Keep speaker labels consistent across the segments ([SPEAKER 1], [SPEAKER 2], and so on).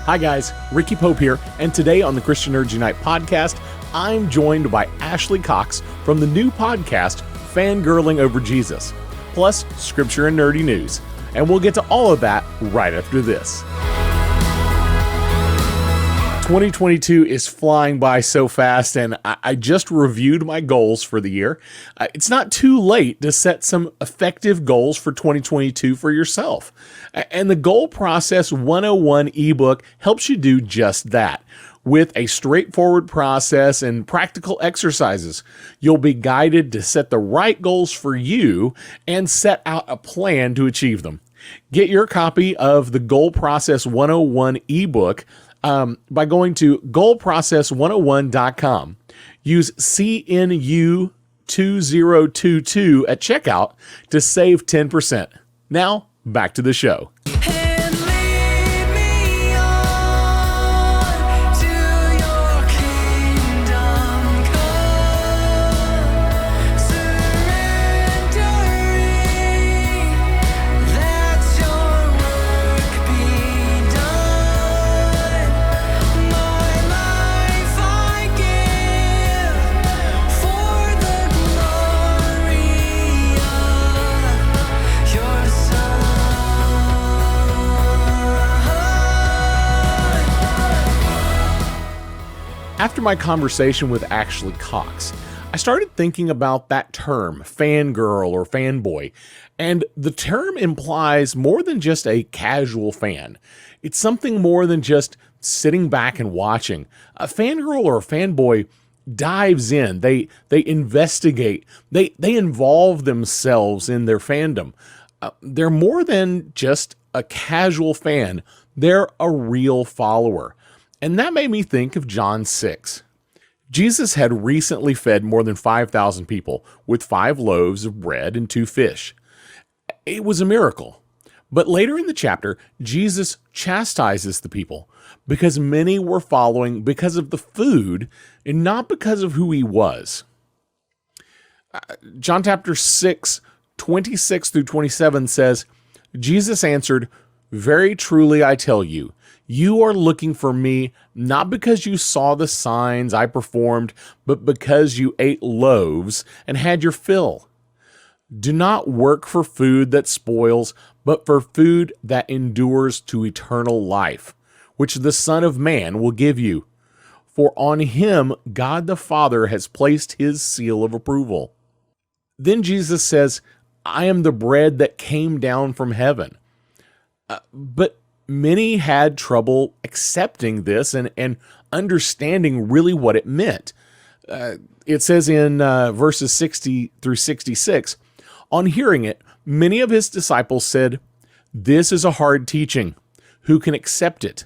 [SPEAKER 1] Hi guys, Ricky Pope here, and today on the Christian Nerds Unite podcast, I'm joined by Ashley Cox from the new podcast, Fangirling Over Jesus, plus scripture and nerdy news. And we'll get to all of that right after this. 2022 is flying by so fast, and I just reviewed my goals for the year. It's not too late to set some effective goals for 2022 for yourself. And the Goal Process 101 ebook helps you do just that. With a straightforward process and practical exercises, you'll be guided to set the right goals for you and set out a plan to achieve them. Get your copy of the Goal Process 101 ebook by going to goalprocess101.com. Use CNU2022 at checkout to save 10%. Now, back to the show. After my conversation with Ashley Cox, I started thinking about that term, fangirl or fanboy, and the term implies more than just a casual fan. It's something more than just sitting back and watching. A fangirl or a fanboy dives in, they investigate, they involve themselves in their fandom. They're more than just a casual fan, they're a real follower. And that made me think of John 6. Jesus had recently fed more than 5,000 people with 5 loaves of bread and 2 fish. It was a miracle. But later in the chapter, Jesus chastises the people because many were following because of the food and not because of who he was. John chapter 6, 26 through 27 says, Jesus answered, "Very truly I tell you, you are looking for me not because you saw the signs I performed, but because you ate loaves and had your fill. Do not work for food that spoils, but for food that endures to eternal life, which the Son of Man will give you. For on him God the Father has placed his seal of approval." Then Jesus says, "I am the bread that came down from heaven." But many had trouble accepting this and understanding really what it meant. It says in verses 60 through 66, on hearing it, many of his disciples said, "This is a hard teaching. Who can accept it?"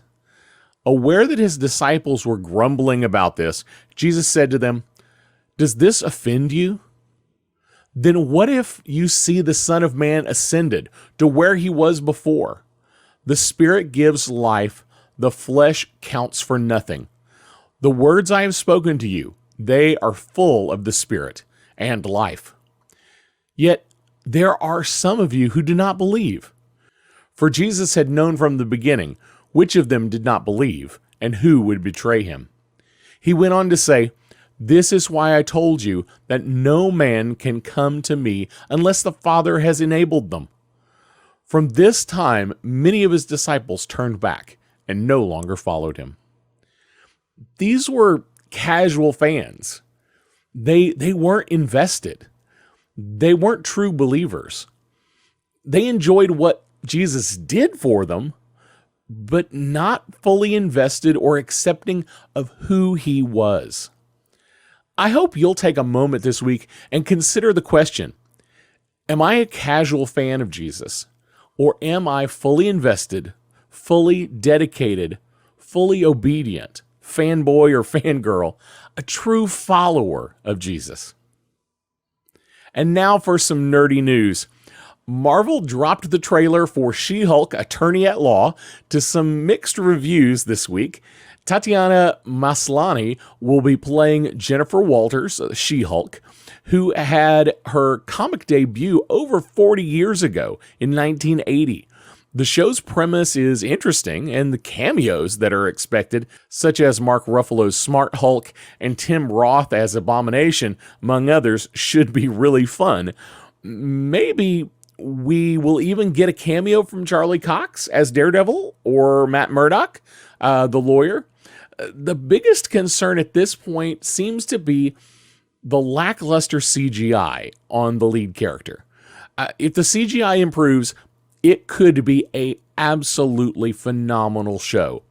[SPEAKER 1] Aware that his disciples were grumbling about this, Jesus said to them, "Does this offend you? Then what if you see the Son of Man ascended to where he was before? The Spirit gives life, the flesh counts for nothing. The words I have spoken to you, they are full of the Spirit and life. Yet there are some of you who do not believe." For Jesus had known from the beginning which of them did not believe and who would betray him. He went on to say, "This is why I told you that no man can come to me unless the Father has enabled them." From this time, many of his disciples turned back and no longer followed him. These were casual fans. They weren't invested. They weren't true believers. They enjoyed what Jesus did for them, but not fully invested or accepting of who he was. I hope you'll take a moment this week and consider the question, am I a casual fan of Jesus? Or am I fully invested, fully dedicated, fully obedient, fanboy or fangirl, a true follower of Jesus? And now for some nerdy news. Marvel dropped the trailer for She-Hulk Attorney at Law to some mixed reviews this week. Tatiana Maslany will be playing Jennifer Walters, She-Hulk, who had her comic debut over 40 years ago in 1980. The show's premise is interesting, and the cameos that are expected, such as Mark Ruffalo's Smart Hulk and Tim Roth as Abomination, among others, should be really fun. Maybe we will even get a cameo from Charlie Cox as Daredevil or Matt Murdock, the lawyer. The biggest concern at this point seems to be the lackluster CGI on the lead character. If the CGI improves, it could be a absolutely phenomenal show.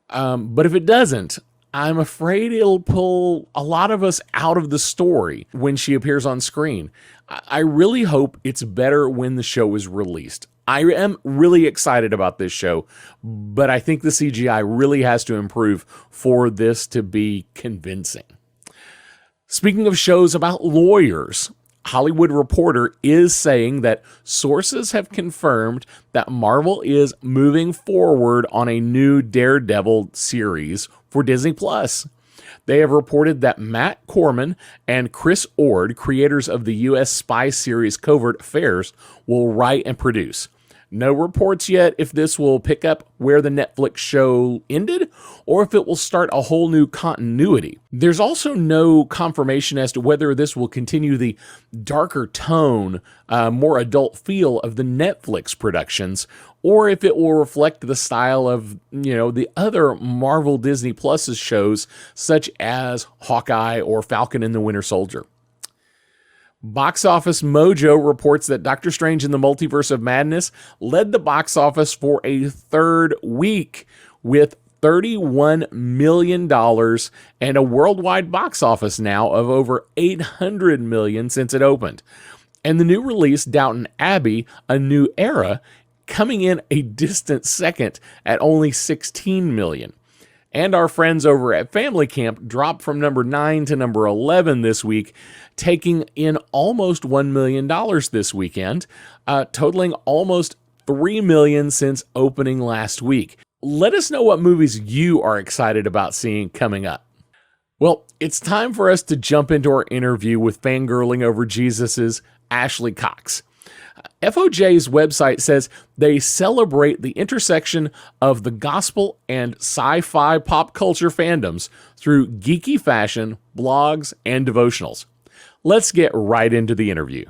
[SPEAKER 1] But if it doesn't, I'm afraid it'll pull a lot of us out of the story when she appears on screen. I really hope it's better when the show is released. I am really excited about this show, but I think the CGI really has to improve for this to be convincing. Speaking of shows about lawyers, Hollywood Reporter is saying that sources have confirmed that Marvel is moving forward on a new Daredevil series for Disney+. They have reported that Matt Corman and Chris Ord, creators of the U.S. spy series Covert Affairs, will write and produce. No reports yet if this will pick up where the Netflix show ended or if it will start a whole new continuity. There's also no confirmation as to whether this will continue the darker tone, more adult feel of the Netflix productions, or if it will reflect the style of, the other Marvel Disney Plus shows such as Hawkeye or Falcon and the Winter Soldier. Box Office Mojo reports that Doctor Strange in the Multiverse of Madness led the box office for a third week with $31 million and a worldwide box office now of over $800 million since it opened. And the new release, Downton Abbey, A New Era, coming in a distant second at only $16 million. And our friends over at Family Camp dropped from number 9 to number 11 this week, taking in almost $1 million this weekend, totaling almost $3 million since opening last week. Let us know what movies you are excited about seeing coming up. Well, it's time for us to jump into our interview with Fangirling Over Jesus's Ashley Cox. FOJ's website says they celebrate the intersection of the gospel and sci-fi pop culture fandoms through geeky fashion, blogs, and devotionals. Let's get right into the interview.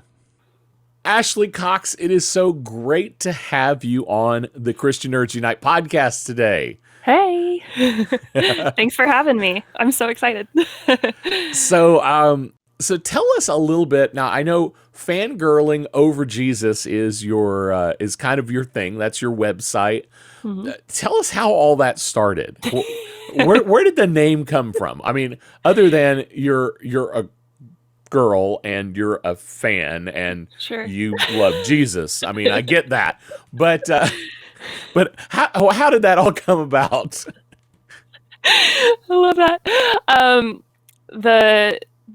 [SPEAKER 1] Ashley Cox, it is so great to have you on the Christian Nerds Unite podcast today.
[SPEAKER 2] Hey, thanks for having me. I'm so excited.
[SPEAKER 1] So tell us a little bit. Now, I know Fangirling Over Jesus is your is kind of your thing. That's your website. Mm-hmm. Tell us how all that started. Where did the name come from? I mean, other than you're a girl and you're a fan and
[SPEAKER 2] sure.
[SPEAKER 1] You love Jesus. I mean, I get that, but how did that all come about?
[SPEAKER 2] I love that.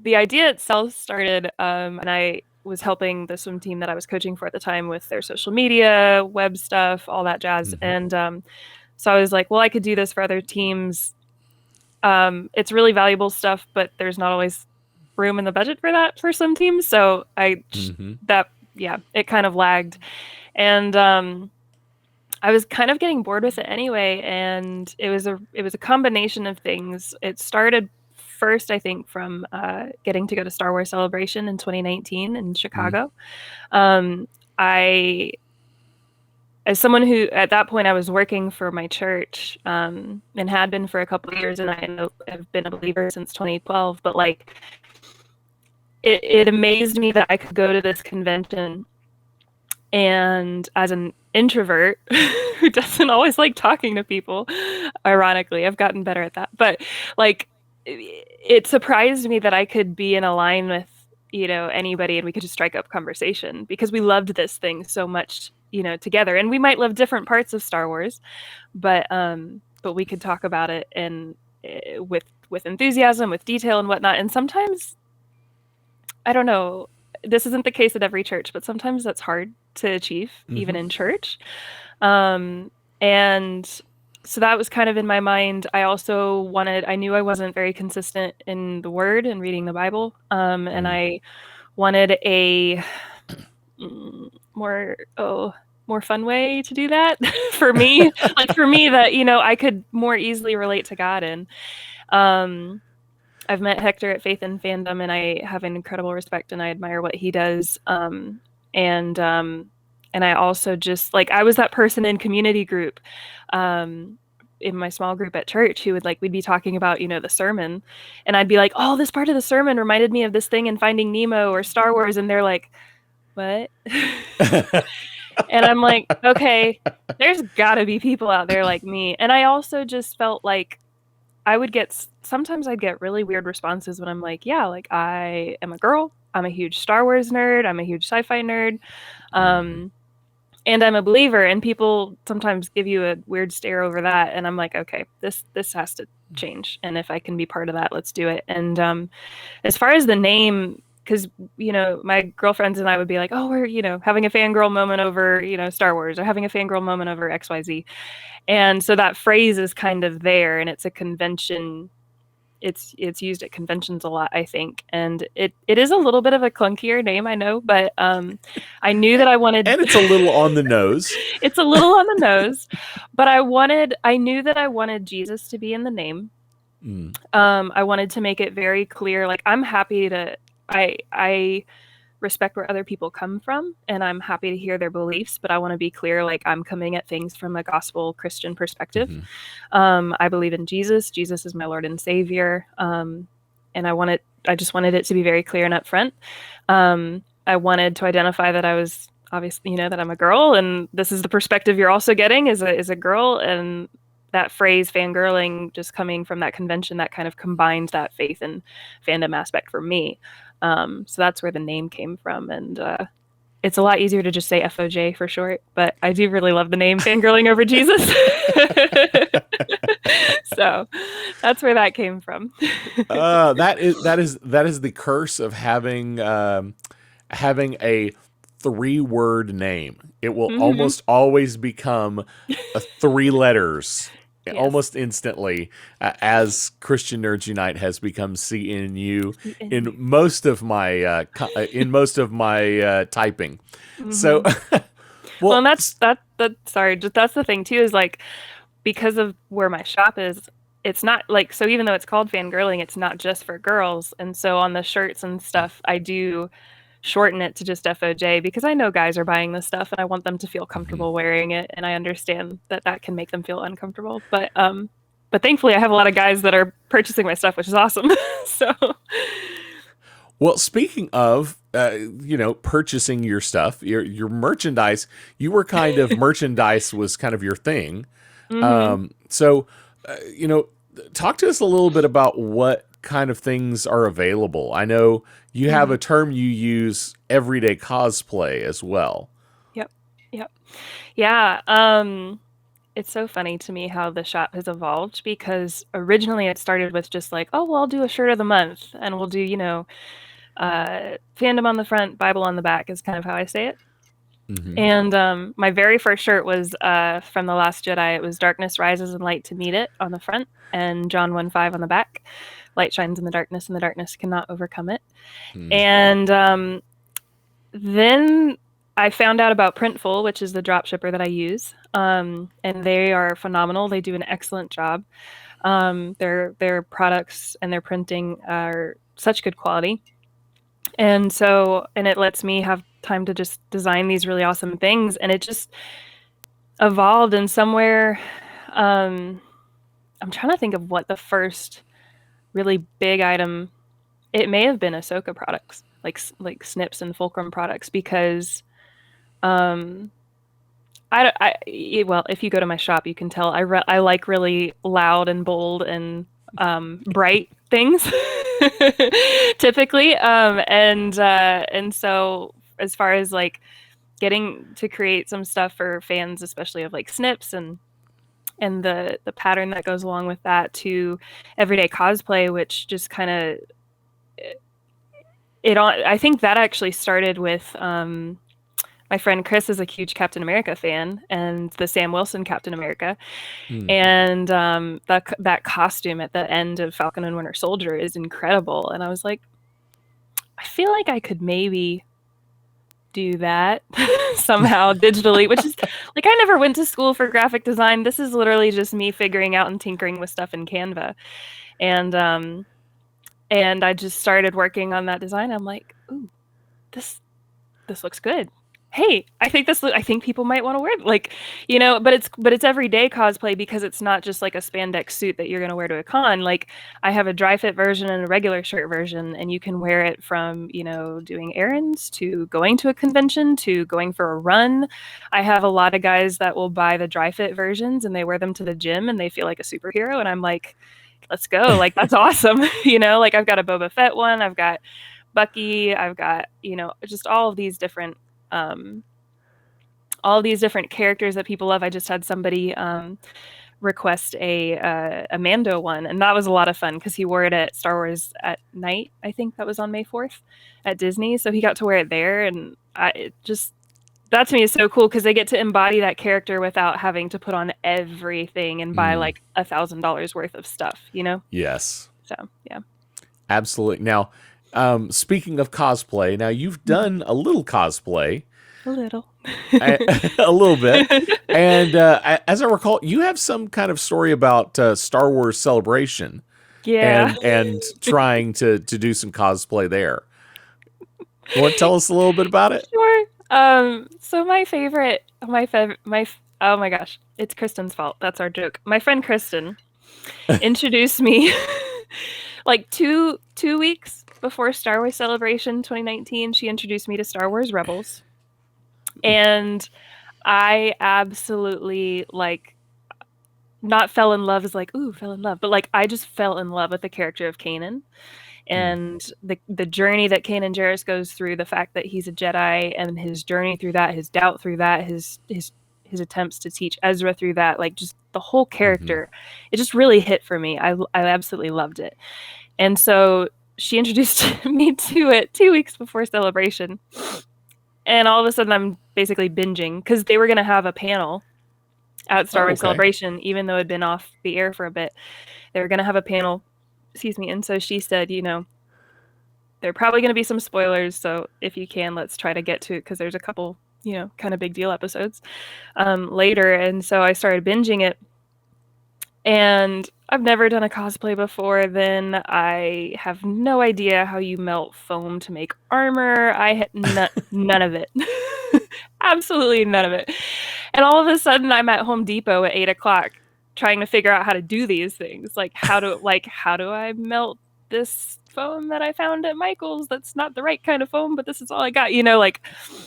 [SPEAKER 2] The idea itself started, and I was helping the swim team that I was coaching for at the time with their social media, web stuff, all that jazz. Mm-hmm. And so I was like, well, I could do this for other teams. It's really valuable stuff, but there's not always room in the budget for that for some teams. So it kind of lagged. And I was kind of getting bored with it anyway. And it was a combination of things. It started first, I think, from getting to go to Star Wars Celebration in 2019 in Chicago. As someone who, at that point, I was working for my church and had been for a couple of years, and I have been a believer since 2012, but it amazed me that I could go to this convention, and as an introvert who doesn't always like talking to people, ironically, I've gotten better at that, but it surprised me that I could be in a line with, anybody and we could just strike up conversation because we loved this thing so much, together. And we might love different parts of Star Wars, but we could talk about it and with enthusiasm, with detail and whatnot. And sometimes, I don't know, this isn't the case at every church, but sometimes that's hard to achieve, even in church. And so that was kind of in my mind. I also I knew I wasn't very consistent in the Word and reading the Bible. And I wanted a more, more fun way to do that for me. Like for me, that I could more easily relate to God in. I've met Hector at Faith and Fandom, and I have an incredible respect, and I admire what he does. And I also just like I was that person in community group, in my small group at church who would we'd be talking about the sermon, and I'd be like, oh, this part of the sermon reminded me of this thing in Finding Nemo or Star Wars, and they're like, what? And I'm like, okay, there's got to be people out there like me. And I also just felt like sometimes I'd get really weird responses when I'm like, yeah, like I am a girl. I'm a huge Star Wars nerd. I'm a huge sci-fi nerd. And I'm a believer, and people sometimes give you a weird stare over that. And I'm like, okay, this has to change. And if I can be part of that, let's do it. And as far as the name, because my girlfriends and I would be like, oh, we're having a fangirl moment over Star Wars, or having a fangirl moment over XYZ. And so that phrase is kind of there, and it's a convention. It's used at conventions a lot, I think. And it is a little bit of a clunkier name, I know, but I knew that I wanted...
[SPEAKER 1] And it's a little on the nose.
[SPEAKER 2] It's a little on the nose, but I knew that I wanted Jesus to be in the name. I wanted to make it very clear, like I'm happy to... I respect where other people come from, and I'm happy to hear their beliefs, but I want to be clear, like I'm coming at things from a gospel Christian perspective. I believe in Jesus. Jesus is my Lord and Savior. And I just wanted it to be very clear and upfront. I wanted to identify that I was obviously, that I'm a girl, and this is the perspective you're also getting as a girl. And that phrase fangirling, just coming from that convention, that kind of combines that faith and fandom aspect for me. So that's where the name came from. And it's a lot easier to just say FOJ for short, but I do really love the name Fangirling Over Jesus. So that's where that came from.
[SPEAKER 1] That is the curse of having a 3-word name. It will almost always become 3 letters. Yes. Almost instantly, as Christian Nerds Unite has become CNU in most of my typing. So,
[SPEAKER 2] well, and that's the thing too, is like, because of where my shop is, it's not like, so even though it's called fangirling, it's not just for girls. And so on the shirts and stuff, I do shorten it to just FOJ, because I know guys are buying this stuff and I want them to feel comfortable wearing it, and I understand that can make them feel uncomfortable, but thankfully I have a lot of guys that are purchasing my stuff, which is awesome. So
[SPEAKER 1] well, speaking of purchasing your stuff, your merchandise, you were kind of merchandise was kind of your thing. So talk to us a little bit about what kind of things are available. I know you have a term you use, everyday cosplay, as well.
[SPEAKER 2] Yep. Yeah. It's so funny to me how the shop has evolved, because originally it started with just like, oh, well, I'll do a shirt of the month, and we'll do, fandom on the front, Bible on the back is kind of how I say it. And my very first shirt was from The Last Jedi. It was Darkness rises and light to meet it on the front, and John 1:5 on the back. Light shines in the darkness, and the darkness cannot overcome it. And then I found out about Printful, which is the drop shipper that I use. And they are phenomenal. They do an excellent job. Their products and their printing are such good quality. And it lets me have time to just design these really awesome things. And it just evolved in somewhere. I'm trying to think of what the first really big item, it may have been Ahsoka products, like Snips and Fulcrum products, because well, if you go to my shop, you can tell I like really loud and bold and bright things typically. And so as far as like getting to create some stuff for fans, especially of like Snips and the pattern that goes along with that, to everyday cosplay, which just kind of I think that actually started with my friend Chris is a huge Captain America fan, and the Sam Wilson Captain America. And that costume at the end of Falcon and Winter Soldier is incredible. And I was like, I feel like I could maybe do that somehow digitally, which is like I never went to school for graphic design. This is literally just me figuring out and tinkering with stuff in Canva. And I just started working on that design. I'm like, ooh, this looks good. Hey, I think people might want to wear it. Like, but it's everyday cosplay because it's not just like a spandex suit that you're going to wear to a con. Like, I have a dry fit version and a regular shirt version, and you can wear it from, doing errands to going to a convention to going for a run. I have a lot of guys that will buy the dry fit versions and they wear them to the gym and they feel like a superhero, and I'm like, let's go. Like, that's awesome. Like I've got a Boba Fett one, I've got Bucky, I've got, just all of these different characters that people love. I just had somebody request a Mando one, and that was a lot of fun because he wore it at Star Wars at Night. I think that was on May 4th at Disney, so he got to wear it there, and that to me is so cool because they get to embody that character without having to put on everything and buy like $1,000 worth of stuff.
[SPEAKER 1] Yes.
[SPEAKER 2] So yeah,
[SPEAKER 1] absolutely. Now, speaking of cosplay, now you've done a little cosplay.
[SPEAKER 2] A little.
[SPEAKER 1] A little bit. And as I recall, you have some kind of story about Star Wars Celebration.
[SPEAKER 2] Yeah.
[SPEAKER 1] And trying to do some cosplay there. You want to tell us a little bit about it?
[SPEAKER 2] Sure. So oh my gosh, it's Kristen's fault. That's our joke. My friend Kristen introduced me like two weeks before Star Wars Celebration 2019. She introduced me to Star Wars Rebels. And I absolutely not fell in love is like, ooh, fell in love. But like, I just fell in love with the character of Kanan and the journey that Kanan Jarrus goes through, the fact that he's a Jedi and his journey through that, his doubt through that, his attempts to teach Ezra through that, like just the whole character, it just really hit for me. I absolutely loved it. And so she introduced me to it 2 weeks before Celebration. And all of a sudden I'm basically binging because they were going to have a panel at Star Wars Celebration, even though it had been off the air for a bit. They were going to have a panel, and so she said, there are probably going to be some spoilers, so if you can, let's try to get to it because there's a couple, kind of big deal episodes later. And so I started binging it. And I've never done a cosplay before then. I have no idea how you melt foam to make armor. I had none of it. Absolutely none of it. And all of a sudden I'm at Home Depot at 8:00 trying to figure out how to do these things. Like how do I melt this foam that I found at Michael's that's not the right kind of foam, but this is all I got,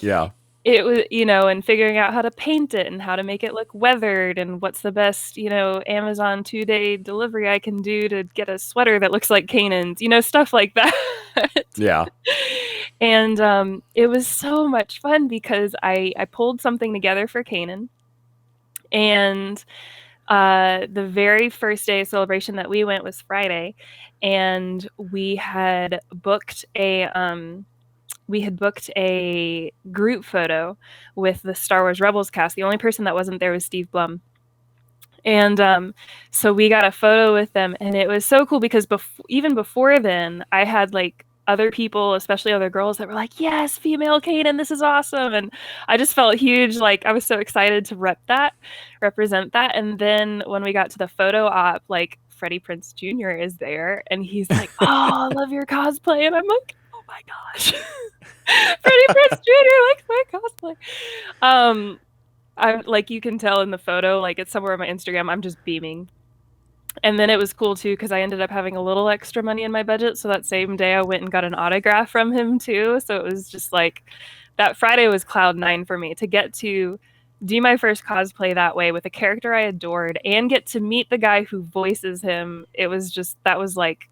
[SPEAKER 1] Yeah.
[SPEAKER 2] It was, and figuring out how to paint it and how to make it look weathered and what's the best, Amazon 2-day delivery I can do to get a sweater that looks like Kanan's, stuff like that.
[SPEAKER 1] Yeah.
[SPEAKER 2] And it was so much fun because I pulled something together for Kanan. And the very first day of Celebration that we went was Friday, and we had booked a group photo with the Star Wars Rebels cast. The only person that wasn't there was Steve Blum. And so we got a photo with them, and it was so cool because even before then, I had like other people, especially other girls, that were like, yes, female Kanan, this is awesome. And I just felt huge. Like I was so excited to represent that. And then when we got to the photo op, like Freddie Prinze Jr. is there, and he's like, oh, I love your cosplay. And I'm like, oh my gosh. Freddie Prinze Jr. likes my cosplay. I'm like, you can tell in the photo, like it's somewhere on my Instagram, I'm just beaming. And then it was cool too because I ended up having a little extra money in my budget, so that same day I went and got an autograph from him too. So it was just like that Friday was cloud nine for me to get to do my first cosplay that way with a character I adored and get to meet the guy who voices him. It was just, that was like,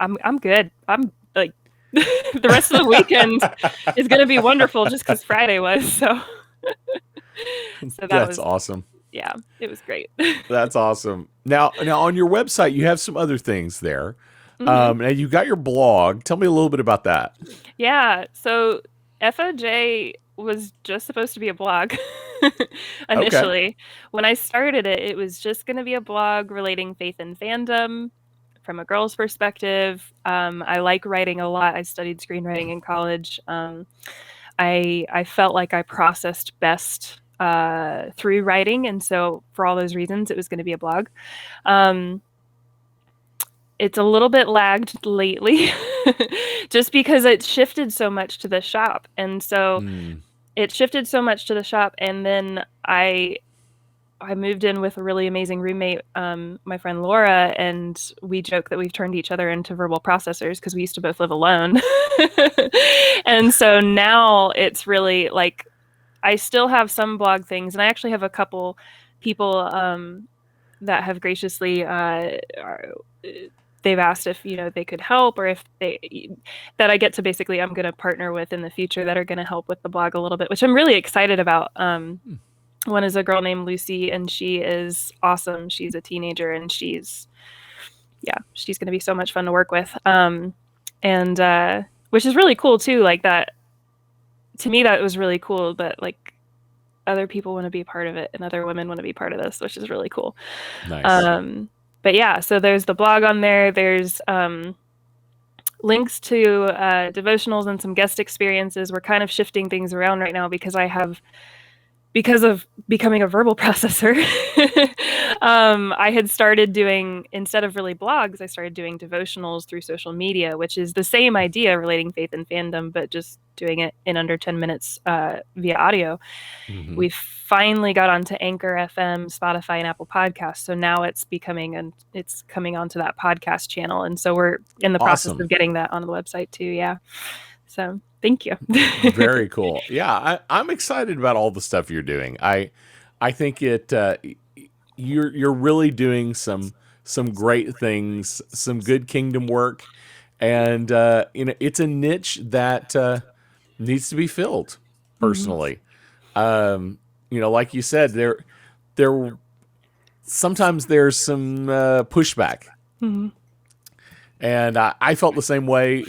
[SPEAKER 2] I'm good. I'm like, the rest of the weekend is going to be wonderful just because Friday was. So
[SPEAKER 1] that's awesome.
[SPEAKER 2] Yeah, it was great.
[SPEAKER 1] That's awesome. Now on your website, you have some other things there. Now you got your blog. Tell me a little bit about that.
[SPEAKER 2] Yeah. So FOJ was just supposed to be a blog initially. Okay. When I started it, it was just going to be a blog relating faith and fandom from a girl's perspective. I like writing a lot. I studied screenwriting in college. I felt like I processed best through writing, and so for all those reasons, it was going to be a blog. It's a little bit lagged lately, just because it shifted so much to the shop, and so it shifted so much to the shop, and then I moved in with a really amazing roommate, my friend Laura, and we joke that we've turned each other into verbal processors because we used to both live alone. And so now it's really like I still have some blog things, and I actually have a couple people that have graciously they've asked if they could help, or if that I get to basically I'm going to partner with in the future that are going to help with the blog a little bit, which I'm really excited about. One is a girl named Lucy, and she is awesome. She's a teenager, and she's going to be so much fun to work with. And which is really cool too. Like that, to me, that was really cool. But like other people want to be a part of it, and other women want to be part of this, which is really cool.
[SPEAKER 1] Nice.
[SPEAKER 2] But yeah, so there's the blog on there. There's links to devotionals and some guest experiences. We're kind of shifting things around right now because of becoming a verbal processor. I had started doing, instead of really blogs, I started doing devotionals through social media, which is the same idea, relating faith and fandom, but just doing it in under 10 minutes via audio. We finally got onto Anchor FM, Spotify, and Apple Podcasts. So now it's coming onto that podcast channel. And so we're in the process of getting that on the website too. Yeah. So thank you.
[SPEAKER 1] Very cool. Yeah, I'm excited about all the stuff you're doing. I think you're really doing some great things, some good kingdom work, and it's a niche that needs to be filled. Personally, like you said, there sometimes there's some pushback, and I felt the same way.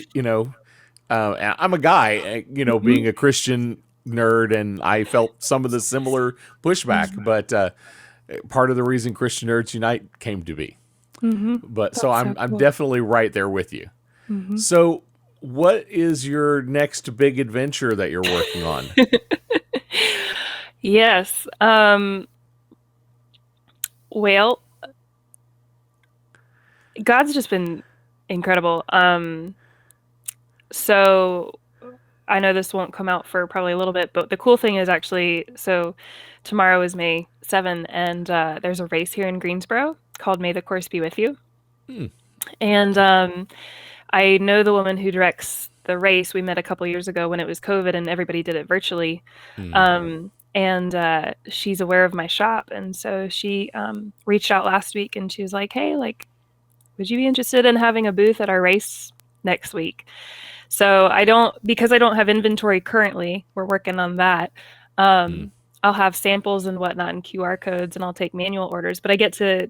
[SPEAKER 1] I'm a guy, being a Christian nerd, and I felt some of the similar pushback, but part of the reason Christian Nerds Unite came to be. But so I'm definitely right there with you. So what is your next big adventure that you're working on?
[SPEAKER 2] Yes. Well, God's just been incredible. So I know this won't come out for probably a little bit, but the cool thing is actually, so tomorrow is May 7, and there's a race here in Greensboro called May the Course Be With You. And I know the woman who directs the race. We met a couple years ago when it was COVID and everybody did it virtually. And she's aware of my shop. And so she reached out last week, and she was like, hey, like, would you be interested in having a booth at our race next week? So because I don't have inventory currently, we're working on that. I'll have samples and whatnot and QR codes, and I'll take manual orders, but I get to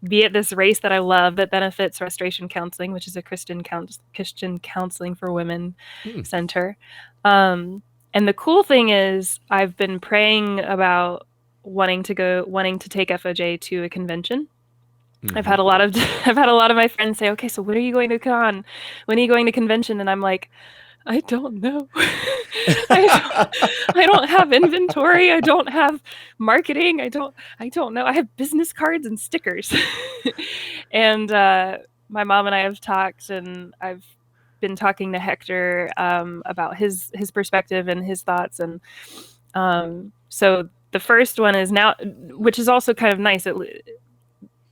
[SPEAKER 2] be at this race that I love that benefits Restoration Counseling, which is a Christian counseling for women center. And the cool thing is I've been praying about wanting to take FOJ to a convention. I've had a lot of my friends say, okay, so when are you going to con? When are you going to convention? And I'm like, I don't know. I don't have inventory. I don't have marketing. I don't know. I have business cards and stickers. And my mom and I have talked, and I've been talking to Hector about his perspective and his thoughts. And so the first one is now, which is also kind of nice.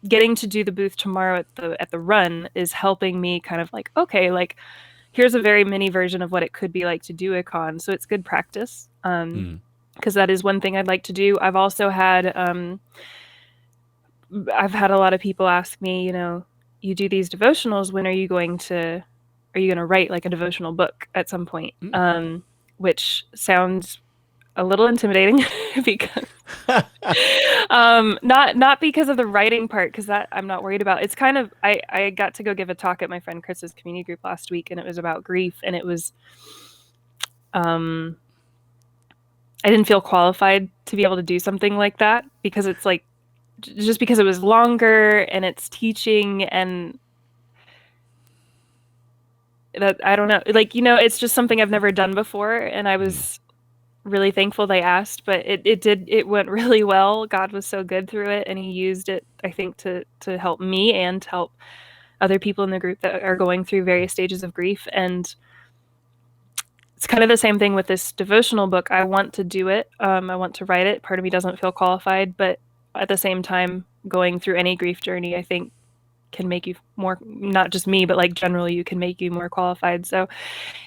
[SPEAKER 2] Getting to do the booth tomorrow at the run is helping me kind of like, okay, like here's a very mini version of what it could be like to do a con. So it's good practice. Because that is one thing I'd like to do. I've also had I've had a lot of people ask me, you do these devotionals, when are you going to write like a devotional book at some point? Which sounds a little intimidating because not because of the writing part, because that I'm not worried about. It's kind of I got to go give a talk at my friend Chris's community group last week, and it was about grief, and it was I didn't feel qualified to be able to do something like that, because it's like just because it was longer and it's teaching, and that I don't know, like, it's just something I've never done before, and I was really thankful they asked, but it went really well. God was so good through it, and he used it, I think, to help me and to help other people in the group that are going through various stages of grief. And it's kind of the same thing with this devotional book. I want to do it. I want to write it. Part of me doesn't feel qualified, but at the same time, going through any grief journey, I think can make you more, not just me, but like generally you can make you more qualified. So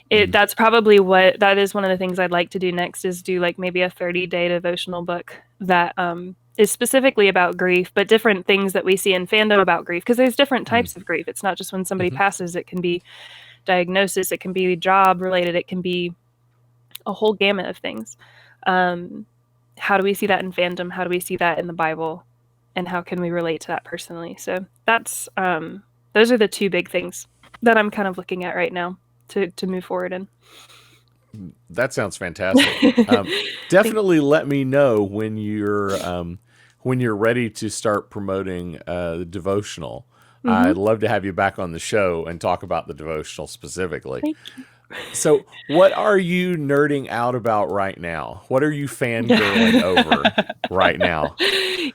[SPEAKER 2] that's probably that is one of the things I'd like to do next, is do like maybe a 30-day devotional book that is specifically about grief, but different things that we see in fandom about grief, because there's different types of grief. It's not just when somebody passes. It can be diagnosis, it can be job related, it can be a whole gamut of things. How do we see that in fandom? How do we see that in the Bible? And how can we relate to that personally? So that's those are the two big things that I'm kind of looking at right now to move forward in.
[SPEAKER 1] That sounds fantastic. Definitely let me know when you're ready to start promoting the devotional. I'd love to have you back on the show and talk about the devotional specifically.
[SPEAKER 2] Thank you.
[SPEAKER 1] So, what are you nerding out about right now? What are you fangirling over right now?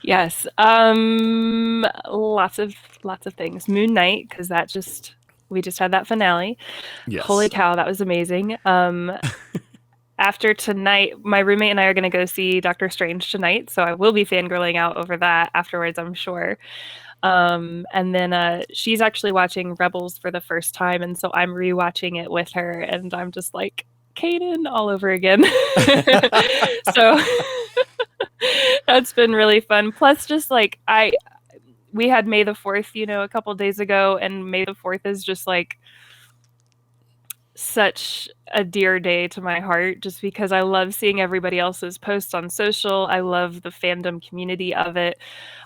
[SPEAKER 2] Yes, lots of things. Moon Knight, because we just had that finale.
[SPEAKER 1] Yes.
[SPEAKER 2] Holy cow, that was amazing. After tonight, my roommate and I are going to go see Doctor Strange tonight, so I will be fangirling out over that afterwards, I'm sure. And then she's actually watching Rebels for the first time, and so I'm rewatching it with her, and I'm just like, Kanan all over again. So that's been really fun. Plus, just like we had May the 4th, a couple days ago, and May the 4th is just like such a dear day to my heart, just because I love seeing everybody else's posts on social. I love the fandom community of it.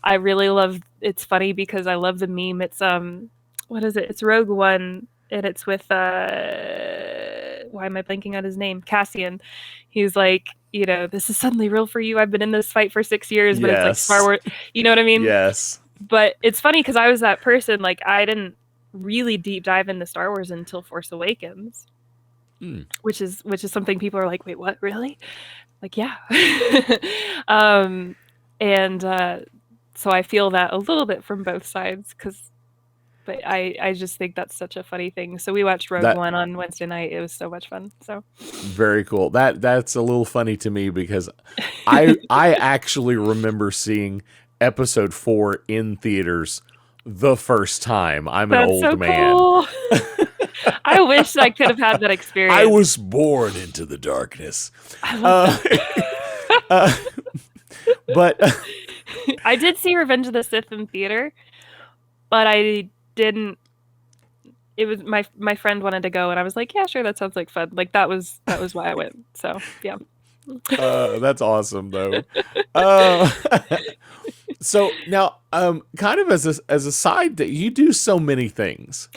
[SPEAKER 2] I really love, it's funny because I love the meme. It's what is it? It's Rogue One, and it's with why am I blanking on his name? Cassian. He's like, this is suddenly real for you. I've been in this fight for 6 years, but it's like Star Wars. You know what I mean?
[SPEAKER 1] Yes.
[SPEAKER 2] But it's funny because I was that person. Like, I didn't really deep dive into Star Wars until Force Awakens, which is something people are like, wait, what, really? Like, yeah. So I feel that a little bit from both sides, but I just think that's such a funny thing. So we watched Rogue One on Wednesday night. It was so much fun. So
[SPEAKER 1] very cool. That's a little funny to me because I actually remember seeing episode 4 in theaters the first time. I'm an old man.
[SPEAKER 2] Cool. I wish I could have had that experience.
[SPEAKER 1] I was born into the darkness.
[SPEAKER 2] I love that.
[SPEAKER 1] But
[SPEAKER 2] I did see Revenge of the Sith in theater, but I didn't. It was my friend wanted to go, and I was like, yeah, sure, that sounds like fun. Like that was why I went. So yeah.
[SPEAKER 1] That's awesome though. So now, kind of as a side that you do so many things.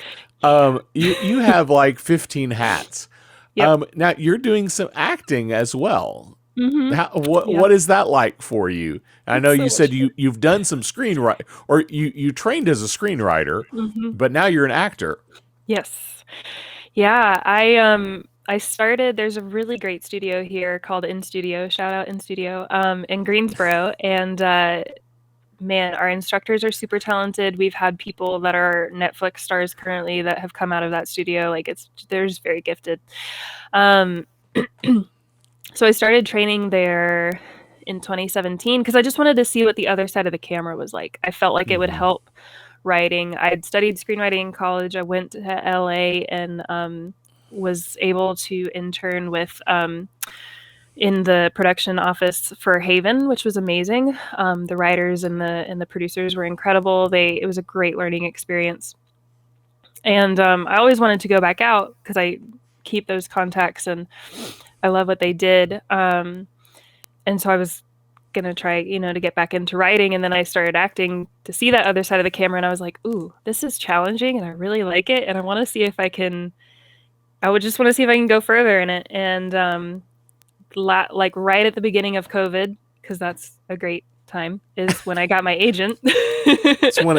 [SPEAKER 1] You have like 15 hats. Yep. Now you're doing some acting as well. What is that like for you? I know you said you've done some screenwriting, or you trained as a screenwriter, but now you're an actor.
[SPEAKER 2] Yes. Yeah, I started, there's a really great studio here called In Studio, shout out In Studio, in Greensboro, and man, our instructors are super talented. We've had people that are Netflix stars currently that have come out of that studio. Like they're just very gifted. So I started training there in 2017 because I just wanted to see what the other side of the camera was like. I felt like it would help writing. I had studied screenwriting in college. I went to LA and was able to intern with in the production office for Haven, which was amazing. The writers and the producers were incredible. It was a great learning experience. And I always wanted to go back out because I keep those contacts and I love what they did. And so I was going to try, to get back into writing. And then I started acting to see that other side of the camera. And I was like, ooh, this is challenging and I really like it. And I want to see if I can go further in it. And like right at the beginning of COVID, because that's a great time is when I got my agent.
[SPEAKER 1] It's when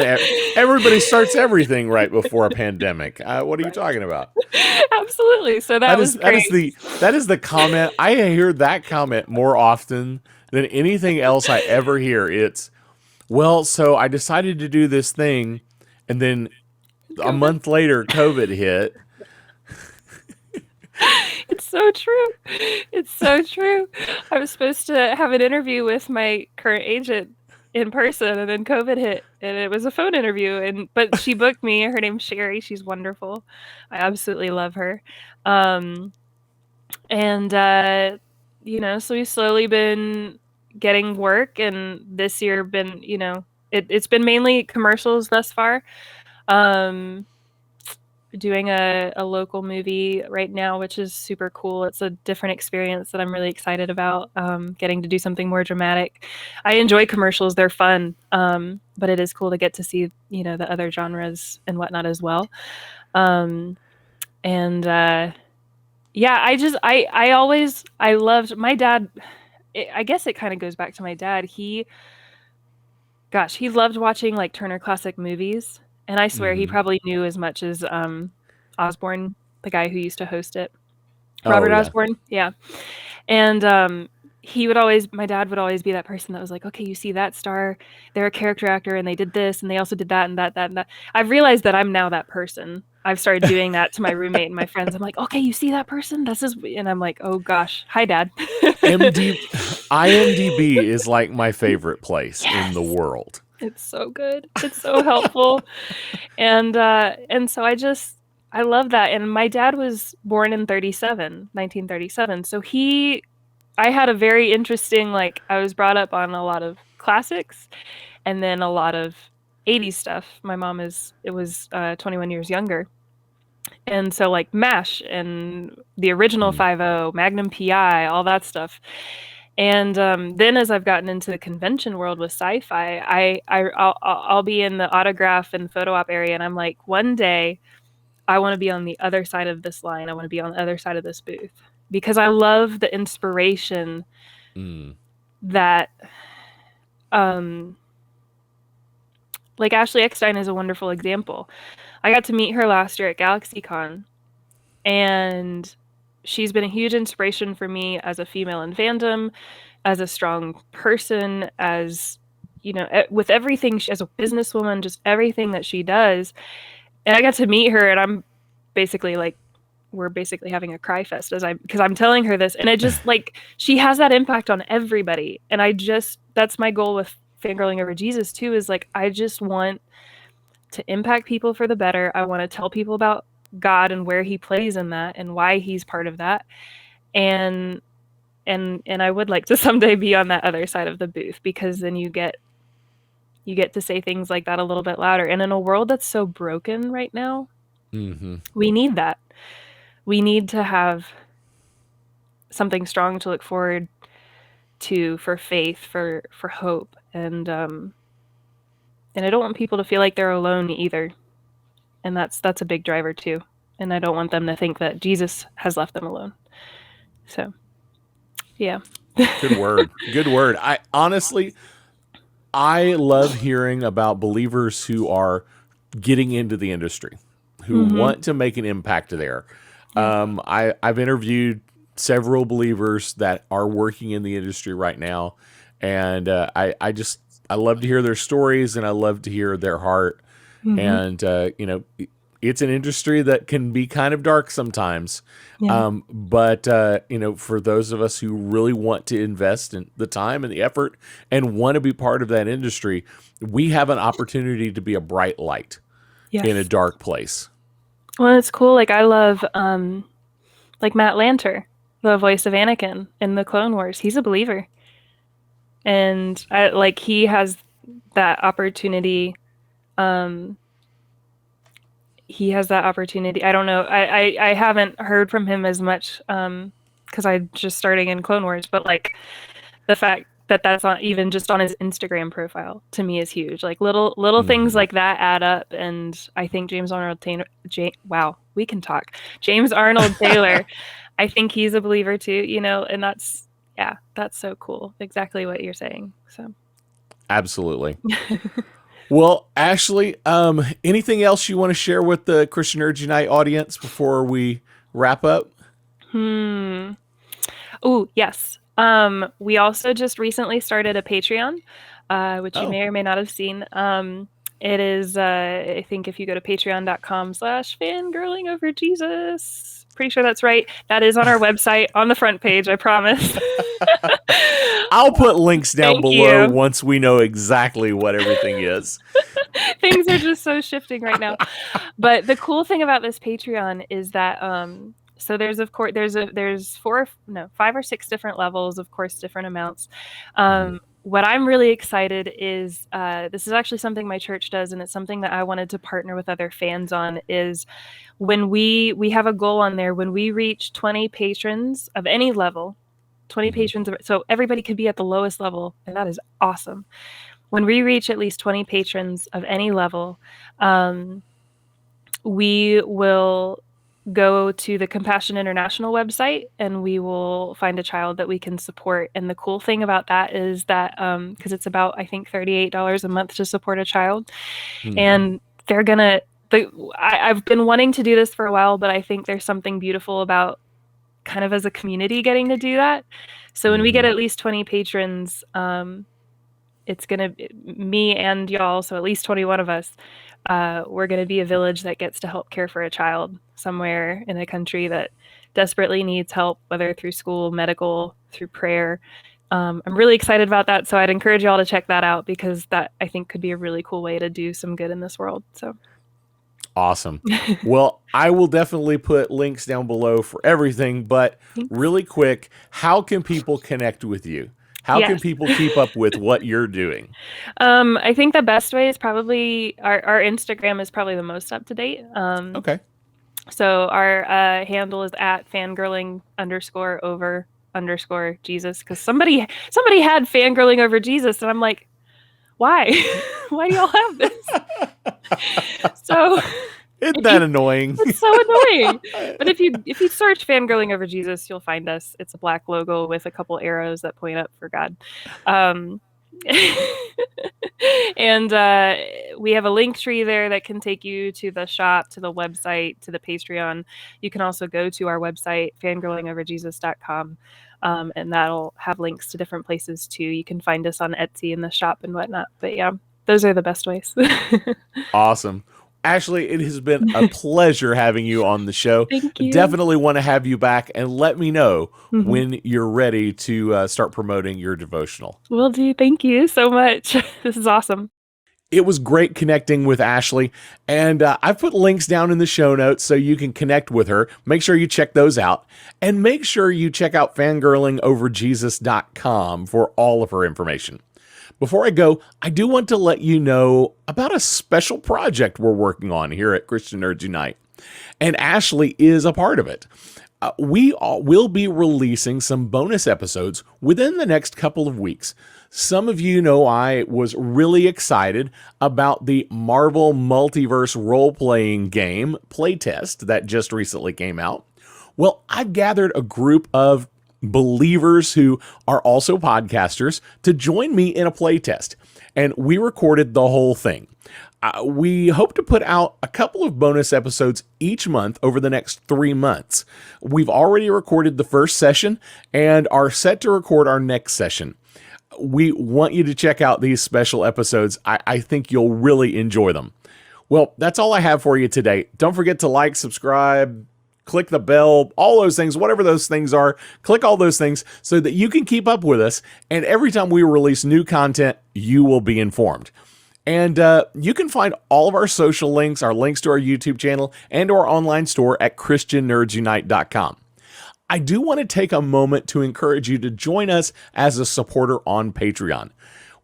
[SPEAKER 1] everybody starts everything right before a pandemic. What are you talking about?
[SPEAKER 2] Absolutely. So that was great.
[SPEAKER 1] That is the comment. I hear that comment more often than anything else I ever hear. It's, well, so I decided to do this thing, and then a month later, COVID hit.
[SPEAKER 2] It's so true. It's so true. I was supposed to have an interview with my current agent in person, and then COVID hit, and it was a phone interview. But she booked me. Her name's Sherry. She's wonderful. I absolutely love her. And so we've slowly been getting work, and this year been, it's been mainly commercials thus far. Doing a local movie right now, which is super cool. It's a different experience that I'm really excited about, getting to do something more dramatic. I enjoy commercials. They're fun. But it is cool to get to see, the other genres and whatnot as well. I loved my dad. I guess it kind of goes back to my dad. He loved watching like Turner Classic Movies. And I swear he probably knew as much as Osborne, the guy who used to host it. Robert Osborne. Yeah. And my dad would always be that person that was like, okay, you see that star, they're a character actor and they did this and they also did that and that and that. I've realized that I'm now that person. I've started doing that to my roommate and my friends. I'm like, okay, you see that person? And I'm like, oh gosh, hi Dad.
[SPEAKER 1] IMDb is like my favorite place in the world.
[SPEAKER 2] It's so good. It's so helpful. And so I love that. And my dad was born in 1937. So I had a very interesting, I was brought up on a lot of classics and then a lot of 80s stuff. My mom was 21 years younger. And so MASH and the original 5-0, Magnum PI, all that stuff. And then as I've gotten into the convention world with sci-fi, I'll be in the autograph and photo op area, and I'm like, one day I want to be on the other side of this line. I want to be on the other side of this booth because I love the inspiration that, Ashley Eckstein is a wonderful example. I got to meet her last year at GalaxyCon, and she's been a huge inspiration for me as a female in fandom, as a strong person, as, with everything, as a businesswoman, just everything that she does. And I got to meet her, and I'm basically we're basically having a cry fest because I'm telling her this, and it just she has that impact on everybody. And that's my goal with Fangirling Over Jesus too, is I just want to impact people for the better. I want to tell people about God and where he plays in that and why he's part of that. And I would like to someday be on that other side of the booth, because then you get to say things like that a little bit louder. And in a world that's so broken right now, we need that. We need to have something strong to look forward to, for faith, for hope. And I don't want people to feel like they're alone either. And that's a big driver too. And I don't want them to think that Jesus has left them alone. So, yeah.
[SPEAKER 1] Good word. Good word. I honestly love hearing about believers who are getting into the industry, who want to make an impact there. I've interviewed several believers that are working in the industry right now, and I love to hear their stories, and I love to hear their heart. And it's an industry that can be kind of dark sometimes. Yeah. But for those of us who really want to invest in the time and the effort and want to be part of that industry, we have an opportunity to be a bright light in a dark place.
[SPEAKER 2] Well, it's cool. I love Matt Lanter, the voice of Anakin in the Clone Wars. He's a believer. And he has that opportunity. He has that opportunity. I don't know. I haven't heard from him as much because I'm just starting in Clone Wars. But the fact that that's not even just on his Instagram profile, to me, is huge. Little things like that add up. And I think James Arnold Taylor. Wow, we can talk. James Arnold Taylor. I think he's a believer too. And that's so cool. Exactly what you're saying. So.
[SPEAKER 1] Absolutely. Well, Ashley, anything else you want to share with the Christian Nerds Unite audience before we wrap up?
[SPEAKER 2] Oh, yes. We also just recently started a Patreon, which you
[SPEAKER 1] Oh,
[SPEAKER 2] may or may not have seen. It is, I think if you go to patreon.com/fangirling over Jesus, pretty sure that's right. That is on our website on the front page, I promise.
[SPEAKER 1] I'll put links down
[SPEAKER 2] Thank
[SPEAKER 1] below
[SPEAKER 2] you.
[SPEAKER 1] once we know exactly what everything is.
[SPEAKER 2] Things are just so shifting right now. But the cool thing about this Patreon is that so there's of course there's five or six different levels, of course, different amounts. What I'm really excited is this is actually something my church does, and it's something that I wanted to partner with other fans on. Is when we have a goal on there, when we reach 20 patrons of any level, 20 patrons, so everybody could be at the lowest level, and that is awesome. When we reach at least 20 patrons of any level, we will go to the Compassion International website and we will find a child that we can support. And the cool thing about that is that because it's about, I think, $38 a month to support a child, and they're gonna. I've been wanting to do this for a while, but I think there's something beautiful about kind of as a community getting to do that. So when we get at least 20 patrons, it's gonna me and y'all, so at least 21 of us, we're gonna be a village that gets to help care for a child somewhere in a country that desperately needs help, whether through school, medical, through prayer. I'm really excited about that, so I'd encourage y'all to check that out because that I think could be a really cool way to do some good in this world. So
[SPEAKER 1] awesome. Well, I will definitely put links down below for everything, but really quick, how can people connect with you? How can people keep up with what you're doing?
[SPEAKER 2] I think the best way is probably our Instagram is probably the most up to date.
[SPEAKER 1] Okay.
[SPEAKER 2] So our handle is at fangirling_over_Jesus because somebody had fangirling over Jesus, and I'm like, why? Why do y'all have this? So
[SPEAKER 1] isn't that annoying?
[SPEAKER 2] It's so annoying. But if you search fangirling over Jesus, you'll find us. It's a black logo with a couple arrows that point up for God. And we have a link tree there that can take you to the shop, to the website, to the Patreon. You can also go to our website, fangirlingoverjesus.com, and that'll have links to different places too. You can find us on Etsy in the shop and whatnot. But yeah, those are the best ways.
[SPEAKER 1] Awesome. Ashley, it has been a pleasure having you on the show.
[SPEAKER 2] Thank you.
[SPEAKER 1] Definitely want to have you back, and let me know when you're ready to start promoting your devotional.
[SPEAKER 2] Will do. Thank you so much. This is awesome.
[SPEAKER 1] It was great connecting with Ashley, and I've put links down in the show notes so you can connect with her. Make sure you check those out, and make sure you check out fangirlingoverjesus.com for all of her information. Before I go, I do want to let you know about a special project we're working on here at Christian Nerds Unite, and Ashley is a part of it. We will be releasing some bonus episodes within the next couple of weeks. Some of you know I was really excited about the Marvel Multiverse role-playing game playtest that just recently came out. Well, I've gathered a group of believers who are also podcasters to join me in a playtest, and we recorded the whole thing. We hope to put out a couple of bonus episodes each month over the next 3 months. We've already recorded the first session and are set to record our next session. We want you to check out these special episodes. I think you'll really enjoy them. Well, that's all I have for you today. Don't forget to like, subscribe, click the bell, all those things, whatever those things are, click all those things so that you can keep up with us. And every time we release new content, you will be informed. And you can find all of our social links, our links to our YouTube channel, and our online store at ChristianNerdsUnite.com. I do want to take a moment to encourage you to join us as a supporter on Patreon.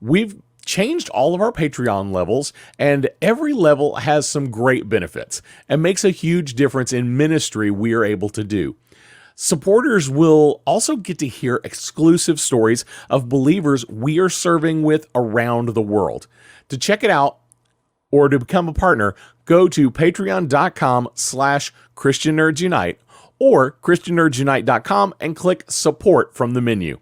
[SPEAKER 1] We've changed all of our Patreon levels, and every level has some great benefits and makes a huge difference in ministry we are able to do. Supporters will also get to hear exclusive stories of believers we are serving with around the world. To check it out or to become a partner, go to patreon.com/ChristianNerdsUnite or ChristianNerdsUnite.com and click support from the menu.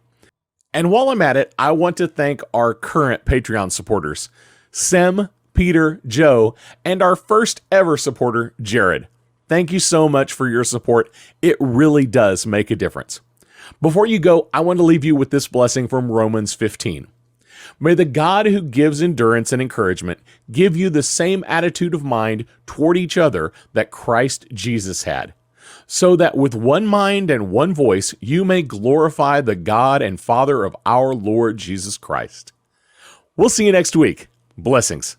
[SPEAKER 1] And while I'm at it, I want to thank our current Patreon supporters, Sem, Peter, Joe, and our first ever supporter, Jared. Thank you so much for your support. It really does make a difference. Before you go, I want to leave you with this blessing from Romans 15. May the God who gives endurance and encouragement give you the same attitude of mind toward each other that Christ Jesus had, so that with one mind and one voice you may glorify the God and Father of our Lord Jesus Christ. We'll see you next week. Blessings.